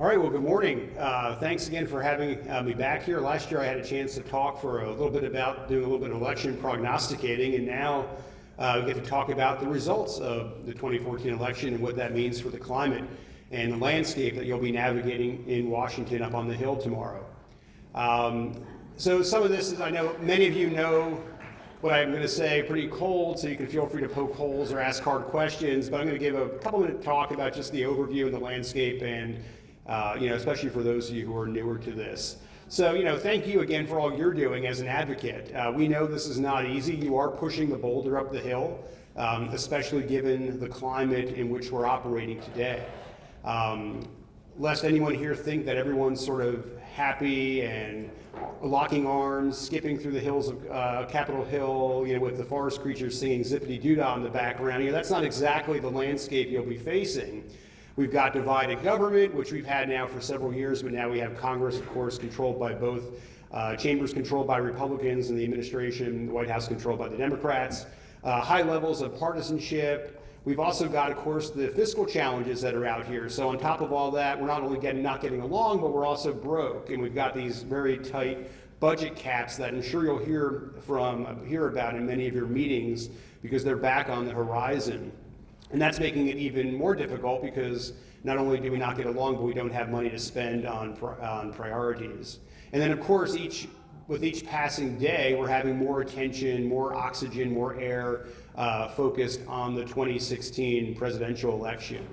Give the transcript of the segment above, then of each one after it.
All right, well, good morning. Thanks again for having me back here. Last year I had a chance to talk for a little bit about doing a little bit of election prognosticating, and now we get to talk about the results of the 2014 election and what that means for the climate and the landscape that you'll be navigating in Washington up on the Hill tomorrow. So some of this is, I know many of you know what I'm going to say, pretty cold, so you can feel free to poke holes or ask hard questions, but I'm going to give a couple-minute talk about just the overview of the landscape and especially for those of you who are newer to this. So, thank you again for all you're doing as an advocate. We know this is not easy. You are pushing the boulder up the hill, especially given the climate in which we're operating today. Lest anyone here think that everyone's sort of happy and locking arms, skipping through the hills of Capitol Hill, with the forest creatures singing zippity-doo-dah in the background. That's not exactly the landscape you'll be facing. We've got divided government, which we've had now for several years, but now we have Congress, of course, controlled by both chambers, controlled by Republicans, and the administration, the White House, controlled by the Democrats. High levels of partisanship. We've also got, of course, the fiscal challenges that are out here. So on top of all that, we're not only not getting along, but we're also broke, and we've got these very tight budget caps that I'm sure you'll hear about in many of your meetings because they're back on the horizon. And that's making it even more difficult because not only do we not get along, but we don't have money to spend on priorities. And then, of course, with each passing day, we're having more attention, more oxygen, more air focused on the 2016 presidential election.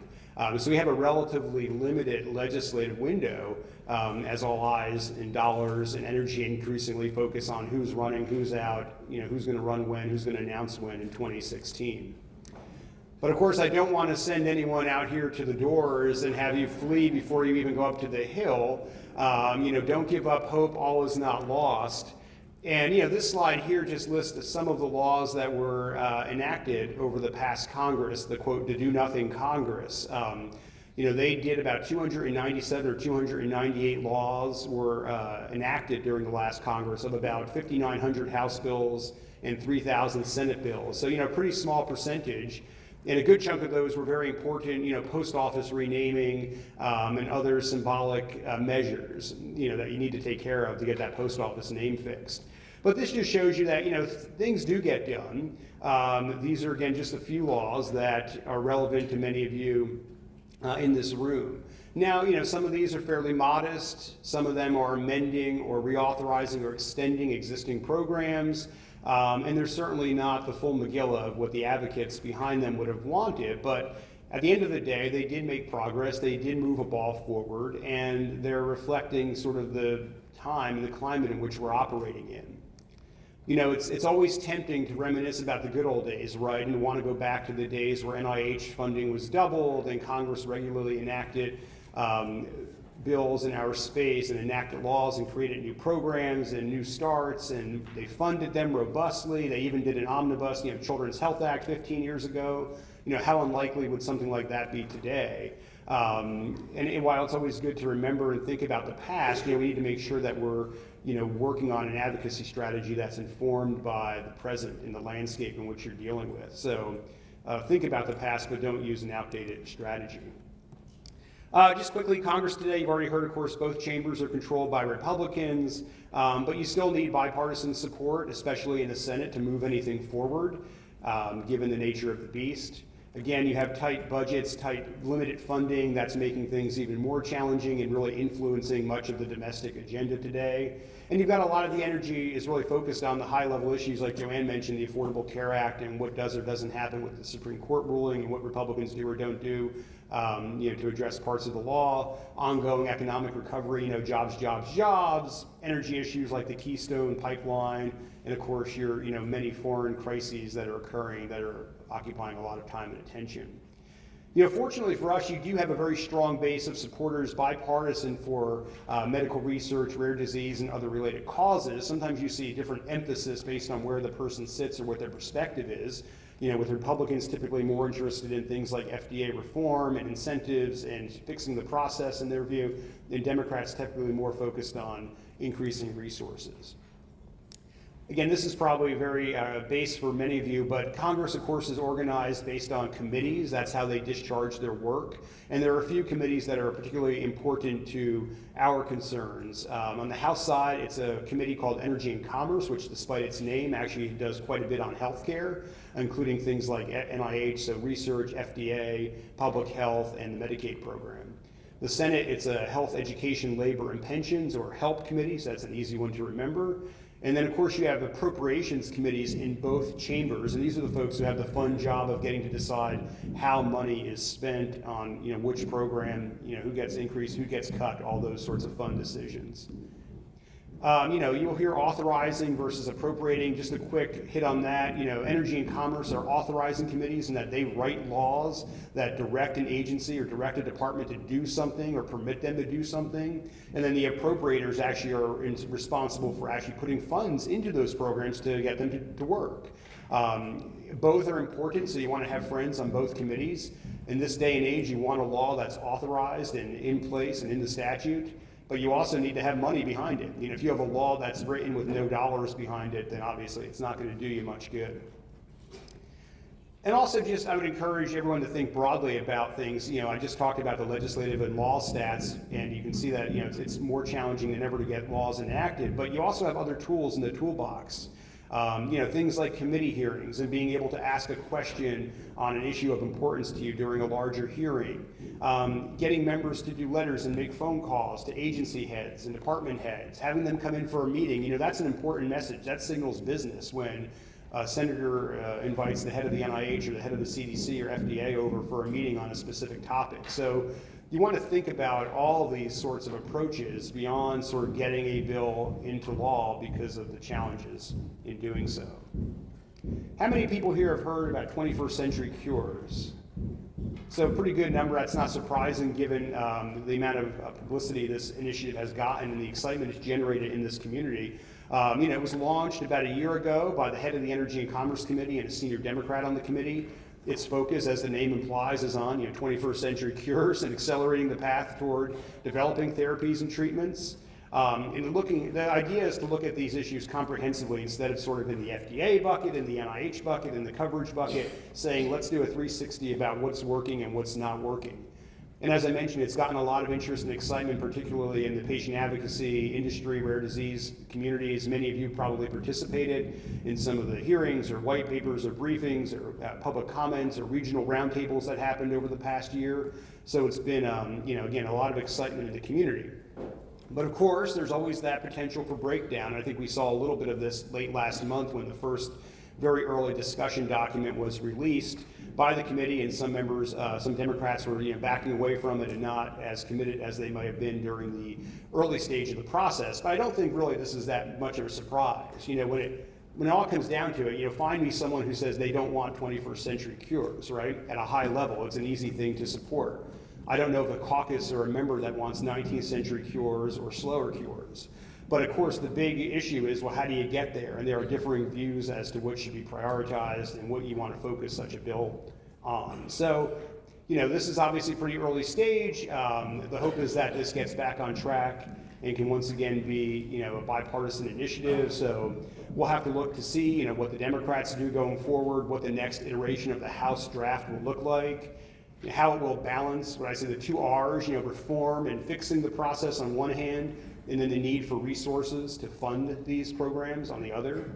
So we have a relatively limited legislative window as all eyes and dollars and energy increasingly focus on who's running, who's out, who's going to run when, who's going to announce when in 2016. But of course, I don't want to send anyone out here to the doors and have you flee before you even go up to the Hill. Don't give up hope, all is not lost. And this slide here just lists some of the laws that were enacted over the past Congress, the quote, the do-nothing Congress. They did about 297 or 298 laws were enacted during the last Congress of about 5,900 House bills and 3,000 Senate bills. So, pretty small percentage. And a good chunk of those were very important, post office renaming and other symbolic measures, that you need to take care of to get that post office name fixed. But this just shows you that, things do get done. These are, again, just a few laws that are relevant to many of you in this room. Now, some of these are fairly modest. Some of them are amending or reauthorizing or extending existing programs. And they're certainly not the full Megillah of what the advocates behind them would have wanted, but at the end of the day, they did make progress, they did move a ball forward, and they're reflecting sort of the time and the climate in which we're operating in. It's always tempting to reminisce about the good old days, right, and to want to go back to the days where NIH funding was doubled and Congress regularly enacted bills in our space and enacted laws and created new programs and new starts, and they funded them robustly. They even did an omnibus, Children's Health Act 15 years ago. How unlikely would something like that be today? And while it's always good to remember and think about the past, we need to make sure that we're working on an advocacy strategy that's informed by the present and the landscape in which you're dealing with. So think about the past, but don't use an outdated strategy. Just quickly, Congress today, you've already heard, of course, both chambers are controlled by Republicans, but you still need bipartisan support, especially in the Senate, to move anything forward, given the nature of the beast. Again, you have tight budgets, tight limited funding. That's making things even more challenging and really influencing much of the domestic agenda today. And you've got a lot of the energy is really focused on the high-level issues like Joanne mentioned, the Affordable Care Act and what does or doesn't happen with the Supreme Court ruling and what Republicans do or don't do to address parts of the law, ongoing economic recovery, jobs, jobs, jobs, energy issues like the Keystone Pipeline, and of course your many foreign crises that are occurring that are occupying a lot of time and attention. Fortunately for us, you do have a very strong base of supporters, bipartisan, for medical research, rare disease, and other related causes. Sometimes you see a different emphasis based on where the person sits or what their perspective is. With Republicans typically more interested in things like FDA reform and incentives and fixing the process in their view, and Democrats typically more focused on increasing resources. Again, this is probably very base for many of you, but Congress, of course, is organized based on committees. That's how they discharge their work. And there are a few committees that are particularly important to our concerns. On the House side, it's a committee called Energy and Commerce, which despite its name actually does quite a bit on healthcare, including things like NIH, so research, FDA, public health, and the Medicaid program. The Senate, it's a Health, Education, Labor, and Pensions, or HELP committee, so that's an easy one to remember. And then, of course, you have appropriations committees in both chambers, and these are the folks who have the fun job of getting to decide how money is spent on, which program, who gets increased, who gets cut, all those sorts of fun decisions. You'll hear authorizing versus appropriating. Just a quick hit on that. Energy and Commerce are authorizing committees in that they write laws that direct an agency or direct a department to do something or permit them to do something. And then the appropriators actually are responsible for actually putting funds into those programs to get them to work. Both are important, so you want to have friends on both committees. In this day and age, you want a law that's authorized and in place and in the statute. But you also need to have money behind it. If you have a law that's written with no dollars behind it, then obviously it's not going to do you much good. And also I would encourage everyone to think broadly about things. I just talked about the legislative and law stats, and you can see that it's more challenging than ever to get laws enacted, but you also have other tools in the toolbox. Things like committee hearings and being able to ask a question on an issue of importance to you during a larger hearing. Getting members to do letters and make phone calls to agency heads and department heads, having them come in for a meeting. That's an important message. That signals business when a senator invites the head of the NIH or the head of the CDC or FDA over for a meeting on a specific topic. So you want to think about all these sorts of approaches beyond sort of getting a bill into law because of the challenges in doing so. How many people here have heard about 21st century cures? So a pretty good number. That's not surprising given the amount of publicity this initiative has gotten and the excitement it's generated in this community. It was launched about a year ago by the head of the Energy and Commerce Committee and a senior Democrat on the committee. Its focus, as the name implies, is on 21st century cures and accelerating the path toward developing therapies and treatments. The idea is to look at these issues comprehensively instead of sort of in the FDA bucket, in the NIH bucket, in the coverage bucket, saying let's do a 360 about what's working and what's not working. And as I mentioned, it's gotten a lot of interest and excitement, particularly in the patient advocacy industry, rare disease communities. Many of you probably participated in some of the hearings or white papers or briefings or public comments or regional roundtables that happened over the past year. So it's been, again, a lot of excitement in the community. But of course, there's always that potential for breakdown. I think we saw a little bit of this late last month when the first very early discussion document was released by the committee, and some members, some Democrats were backing away from it and not as committed as they might have been during the early stage of the process. But I don't think really this is that much of a surprise. When it all comes down to it, find me someone who says they don't want 21st century cures, right? At a high level, it's an easy thing to support. I don't know of a caucus or a member that wants 19th century cures or slower cures. But of course, the big issue is, well, how do you get there? And there are differing views as to what should be prioritized and what you want to focus such a bill on. So, this is obviously pretty early stage. The hope is that this gets back on track and can once again be, a bipartisan initiative. So we'll have to look to see, what the Democrats do going forward, what the next iteration of the House draft will look like, how it will balance what I say the two R's, reform and fixing the process on one hand, and then the need for resources to fund these programs on the other.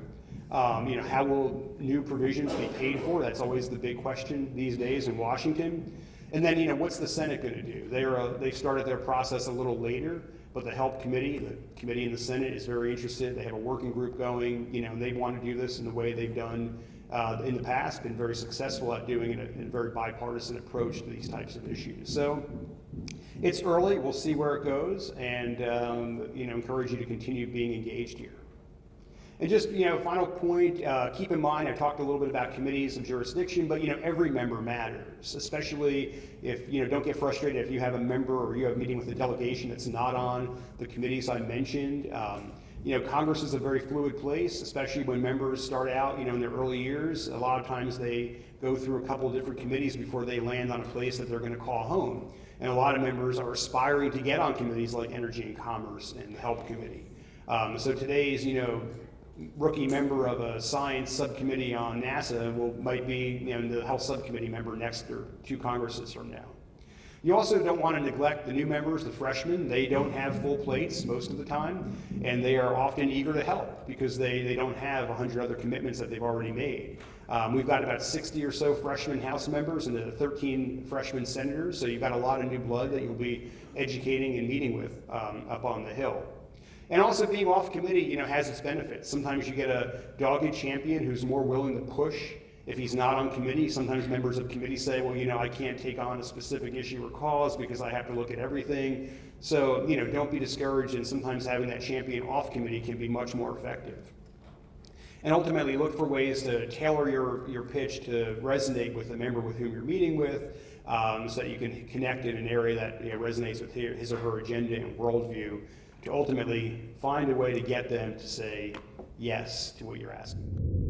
How will new provisions be paid for? That's always the big question these days in Washington. And then, what's the Senate going to do? They started their process a little later, but the the committee in the Senate is very interested. They have a working group going, they want to do this in the way they've done in the past, been very successful at doing it in a very bipartisan approach to these types of issues. So it's early, we'll see where it goes, and encourage you to continue being engaged here. And just, final point, keep in mind, I talked a little bit about committees of jurisdiction, but, every member matters, especially if, don't get frustrated if you have a member or you have a meeting with a delegation that's not on the committees I mentioned. Congress is a very fluid place, especially when members start out, in their early years. A lot of times they go through a couple of different committees before they land on a place that they're going to call home. And a lot of members are aspiring to get on committees like Energy and Commerce and the Health Committee. So today's, rookie member of a science subcommittee on NASA might be the health subcommittee member next or 2 Congresses from now. You also don't want to neglect the new members, the freshmen. They don't have full plates most of the time, and they are often eager to help because they don't have 100 other commitments that they've already made. We've got about 60 or so freshman House members and 13 freshman senators, so you've got a lot of new blood that you'll be educating and meeting with up on the Hill. And also being off committee, has its benefits. Sometimes you get a dogged champion who's more willing to push if he's not on committee. Sometimes members of committee say, well, I can't take on a specific issue or cause because I have to look at everything. So, don't be discouraged, and sometimes having that champion off committee can be much more effective. And ultimately, look for ways to tailor your pitch to resonate with the member with whom you're meeting with, so that you can connect in an area that resonates with his or her agenda and worldview, to ultimately find a way to get them to say yes to what you're asking.